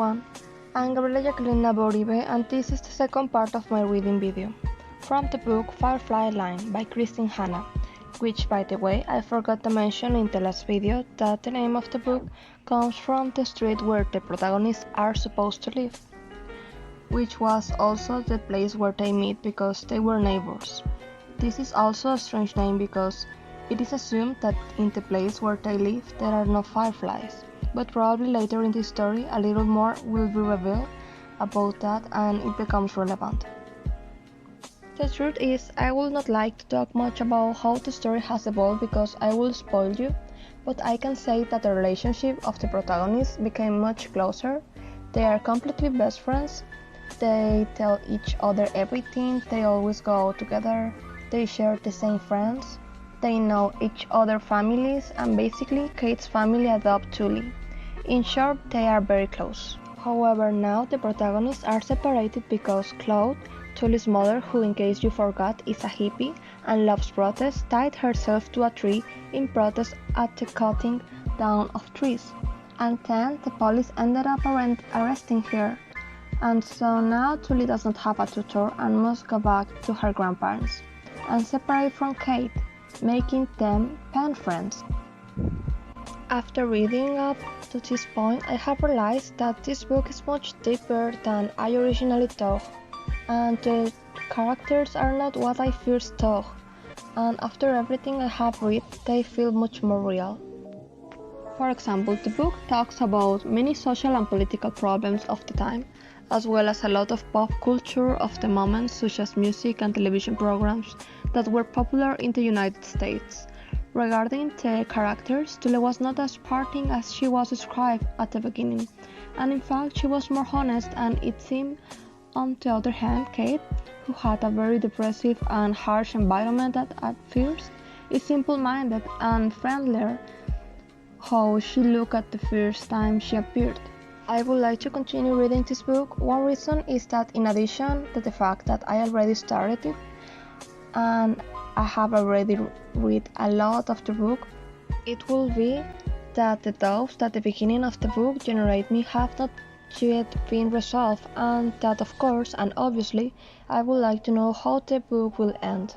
everyone, I'm Gabriela Jacqueline Naboribe and this is the second part of my reading video from the book Firefly Line by Christine Hanna, which by the way I forgot to mention in the last video that the name of the book comes from the street where the protagonists are supposed to live, which was also the place where they meet because they were neighbors. This is also a strange name because it is assumed that in the place where they live there are no fireflies, but probably later in the story a little more will be revealed about that and it becomes relevant. The truth is, I would not like to talk much about how the story has evolved because I will spoil you, but I can say that the relationship of the protagonists became much closer. They are completely best friends, they tell each other everything, they always go out together, they share the same friends. They know each other's families and basically Kate's family adopt Tully. In short, they are very close. However, now the protagonists are separated because Claude, Tully's mother, who in case you forgot is a hippie and loves protest, tied herself to a tree in protest at the cutting down of trees. And then the police ended up arresting her. And so now Tully does not have a tutor and must go back to her grandparents and separate from Kate, making them pen friends. After reading up to this point, I have realized that this book is much deeper than I originally thought, and the characters are not what I first thought, and after everything I have read, they feel much more real. For example, the book talks about many social and political problems of the time, as well as a lot of pop culture of the moment, such as music and television programs that were popular in the United States. Regarding the characters, Tully was not as parting as she was described at the beginning, and in fact she was more honest, and it seemed, on the other hand, Kate, who had a very depressive and harsh environment at first, is simple-minded and friendlier how she looked at the first time she appeared. I would like to continue reading this book. One reason is that in addition to the fact that I already started it and I have already read a lot of the book, it will be that the doubts that the beginning of the book generate me have not yet been resolved, and that of course and obviously I would like to know how the book will end.